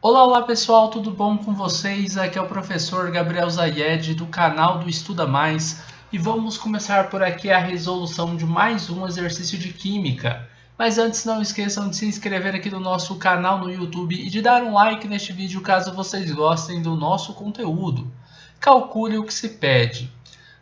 Olá, olá pessoal, tudo bom com vocês? Aqui é o professor Gabriel Zayed do canal do Estuda Mais e vamos começar por aqui a resolução de mais um exercício de Química. Mas antes não esqueçam de se inscrever aqui no nosso canal no YouTube e de dar um like neste vídeo caso vocês gostem do nosso conteúdo. Calcule o que se pede.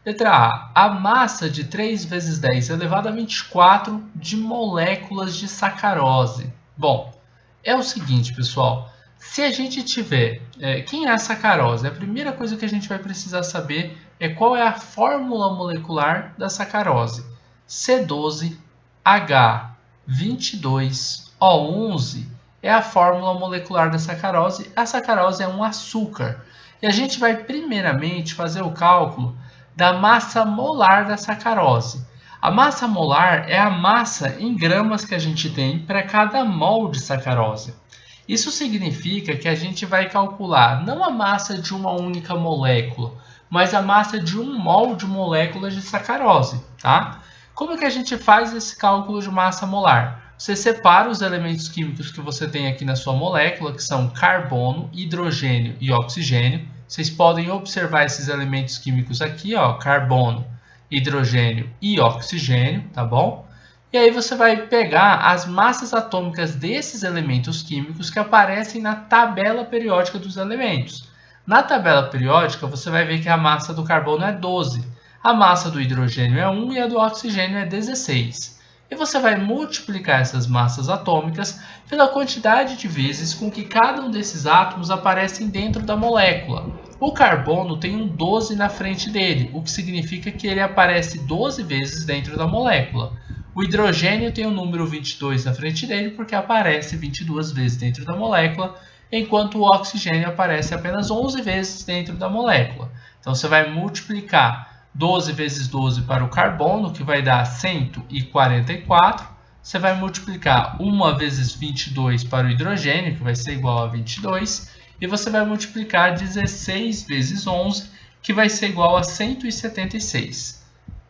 Letra A massa de 3 vezes 10 elevado a 24 de moléculas de sacarose. Bom, é o seguinte, pessoal. Se a gente tiver... quem é a sacarose? A primeira coisa que a gente vai precisar saber é qual é a fórmula molecular da sacarose. C12H22O11 é a fórmula molecular da sacarose. A sacarose é um açúcar. E a gente vai primeiramente fazer o cálculo da massa molar da sacarose. A massa molar é a massa em gramas que a gente tem para cada mol de sacarose. Isso significa que a gente vai calcular não a massa de uma única molécula, mas a massa de um mol de moléculas de sacarose, tá? Como que a gente faz esse cálculo de massa molar? Você separa os elementos químicos que você tem aqui na sua molécula, que são carbono, hidrogênio e oxigênio. Vocês podem observar esses elementos químicos aqui, ó, carbono, hidrogênio e oxigênio, tá bom? E aí você vai pegar as massas atômicas desses elementos químicos que aparecem na tabela periódica dos elementos. Na tabela periódica, você vai ver que a massa do carbono é 12, a massa do hidrogênio é 1 e a do oxigênio é 16. E você vai multiplicar essas massas atômicas pela quantidade de vezes com que cada um desses átomos aparecem dentro da molécula. O carbono tem um 12 na frente dele, o que significa que ele aparece 12 vezes dentro da molécula. O hidrogênio tem o número 22 na frente dele porque aparece 22 vezes dentro da molécula, enquanto o oxigênio aparece apenas 11 vezes dentro da molécula. Então você vai multiplicar 12 vezes 12 para o carbono, que vai dar 144. Você vai multiplicar 1 vezes 22 para o hidrogênio, que vai ser igual a 22. E você vai multiplicar 16 vezes 11, que vai ser igual a 176.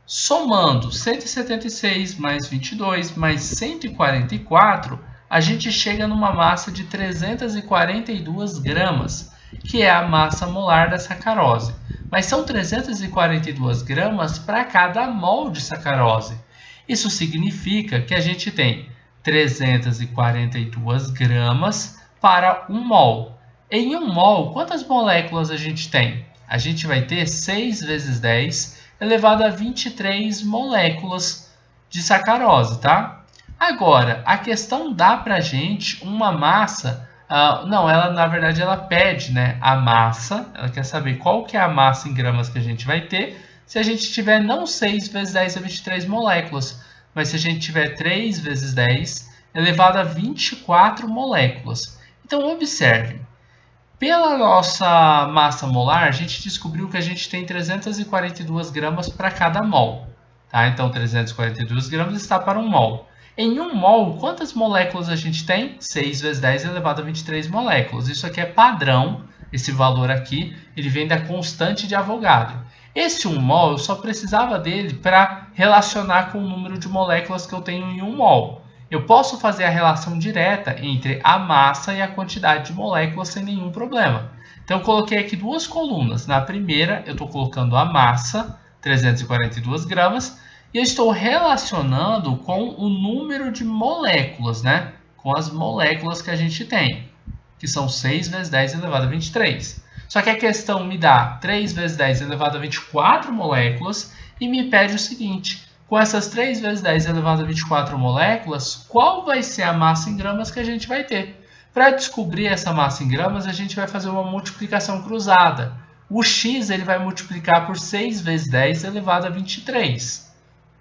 Somando 176 mais 22 mais 144, a gente chega numa massa de 342 gramas, que é a massa molar da sacarose. Mas são 342 gramas para cada mol de sacarose. Isso significa que a gente tem 342 gramas para 1 mol. Em 1 mol, quantas moléculas a gente tem? A gente vai ter 6 vezes 10 elevado a 23 moléculas de sacarose, tá? Agora, a questão dá para a gente uma massa... não, ela na verdade ela pede, né, a massa. Ela quer saber qual que é a massa em gramas que a gente vai ter se a gente tiver não 6 vezes 10 a 23 moléculas, mas se a gente tiver 3 vezes 10 elevado a 24 moléculas. Então, observe. Pela nossa massa molar, a gente descobriu que a gente tem 342 gramas para cada mol. Tá? Então, 342 gramas está para 1 mol. Em 1 mol, quantas moléculas a gente tem? 6 vezes 10 elevado a 23 moléculas. Isso aqui é padrão, esse valor aqui, ele vem da constante de Avogadro. Esse 1 mol, eu só precisava dele para relacionar com o número de moléculas que eu tenho em 1 mol. Eu posso fazer a relação direta entre a massa e a quantidade de moléculas sem nenhum problema. Então, eu coloquei aqui duas colunas. Na primeira, eu estou colocando a massa, 342 gramas, e eu estou relacionando com o número de moléculas, né? Com as moléculas que a gente tem, que são 6 vezes 10 elevado a 23. Só que a questão me dá 3 vezes 10 elevado a 24 moléculas e me pede o seguinte: com essas 3 vezes 10 elevado a 24 moléculas, qual vai ser a massa em gramas que a gente vai ter? Para descobrir essa massa em gramas, a gente vai fazer uma multiplicação cruzada. O x ele vai multiplicar por 6 vezes 10 elevado a 23.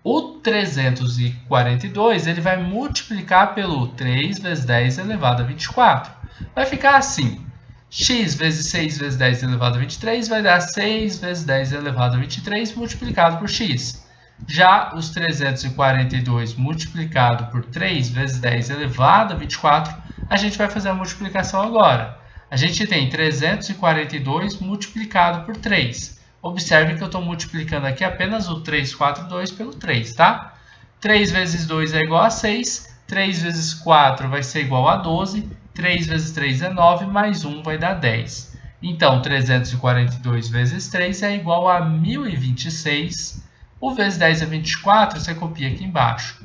O 342 ele vai multiplicar pelo 3 vezes 10 elevado a 24. Vai ficar assim. X vezes 6 vezes 10 elevado a 23 vai dar 6 vezes 10 elevado a 23 multiplicado por x. Já os 342 multiplicado por 3 vezes 10 elevado a 24, a gente vai fazer a multiplicação agora. A gente tem 342 multiplicado por 3. Observe que eu estou multiplicando aqui apenas o 342 pelo 3, tá? 3 vezes 2 é igual a 6, 3 vezes 4 vai ser igual a 12, 3 vezes 3 é 9, mais 1 vai dar 10. Então, 342 vezes 3 é igual a 1026. O vezes 10 é 24, você copia aqui embaixo.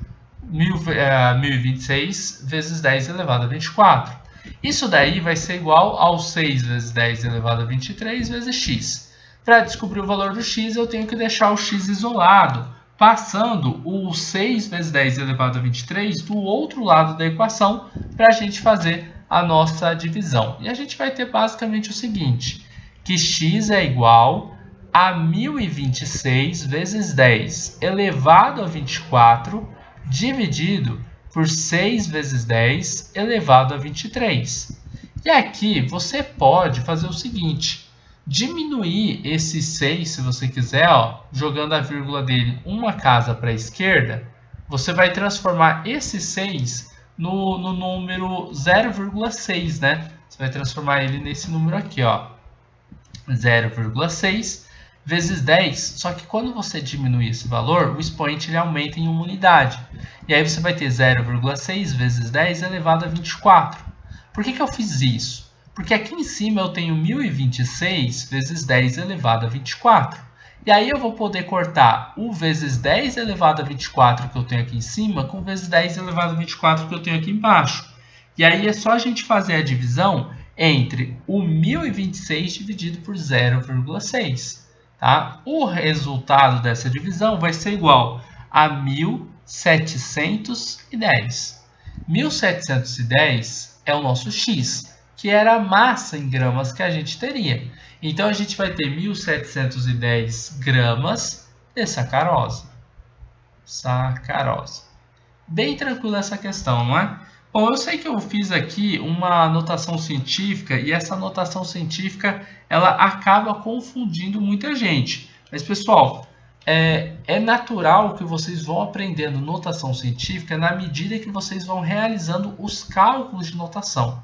1026 vezes 10 elevado a 24. Isso daí vai ser igual ao 6 vezes 10 elevado a 23 vezes x. Para descobrir o valor do x, eu tenho que deixar o x isolado, passando o 6 vezes 10 elevado a 23 do outro lado da equação para a gente fazer a nossa divisão. E a gente vai ter basicamente o seguinte, que x é igual a 1026 vezes 10 elevado a 24 dividido por 6 vezes 10 elevado a 23. E aqui você pode fazer o seguinte, diminuir esse 6, se você quiser, ó, jogando a vírgula dele uma casa para a esquerda, você vai transformar esse 6 no número 0,6, né? Você vai transformar ele nesse número aqui, ó, 0,6 vezes 10, só que quando você diminuir esse valor, o expoente ele aumenta em uma unidade. E aí você vai ter 0,6 vezes 10 elevado a 24. Por que eu fiz isso? Porque aqui em cima eu tenho 1026 vezes 10 elevado a 24. E aí eu vou poder cortar o vezes 10 elevado a 24 que eu tenho aqui em cima com o vezes 10 elevado a 24 que eu tenho aqui embaixo. E aí é só a gente fazer a divisão entre o 1026 dividido por 0,6. Tá? O resultado dessa divisão vai ser igual a 1710. 1710 é o nosso x, que era a massa em gramas que a gente teria. Então, a gente vai ter 1710 gramas de sacarose. Sacarose. Bem tranquila essa questão, não é? Bom, eu sei que eu fiz aqui uma notação científica e essa notação científica ela acaba confundindo muita gente. Mas, pessoal, é natural que vocês vão aprendendo notação científica na medida que vocês vão realizando os cálculos de notação.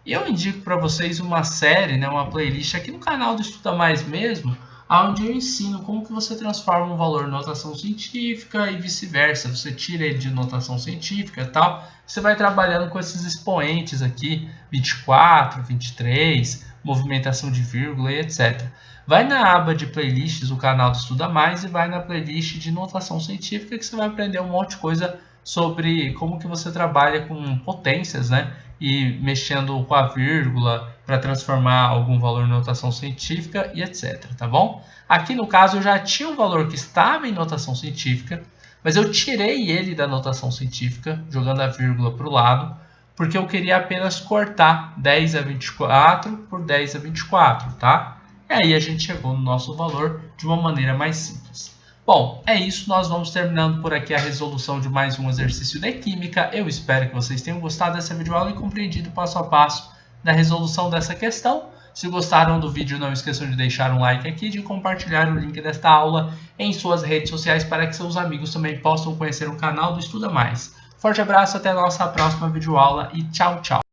E eu indico para vocês uma série, né, uma playlist aqui no canal do Estuda Mais mesmo, onde eu ensino como que você transforma um valor em notação científica e vice-versa. Você tira ele de notação científica e tal. Você vai trabalhando com esses expoentes aqui, 24, 23, movimentação de vírgula e etc. Vai na aba de playlists do canal do Estuda Mais e vai na playlist de notação científica que você vai aprender um monte de coisa sobre como que você trabalha com potências, né? E mexendo com a vírgula para transformar algum valor em notação científica e etc, tá bom? Aqui no caso eu já tinha um valor que estava em notação científica, mas eu tirei ele da notação científica, jogando a vírgula para o lado, porque eu queria apenas cortar 10 a 24 por 10 a 24, tá? E aí a gente chegou no nosso valor de uma maneira mais simples. Bom, é isso, nós vamos terminando por aqui a resolução de mais um exercício de química. Eu espero que vocês tenham gostado dessa videoaula e compreendido passo a passo da resolução dessa questão. Se gostaram do vídeo, não esqueçam de deixar um like aqui e de compartilhar o link desta aula em suas redes sociais para que seus amigos também possam conhecer o canal do Estuda Mais. Forte abraço, até a nossa próxima videoaula e tchau, tchau!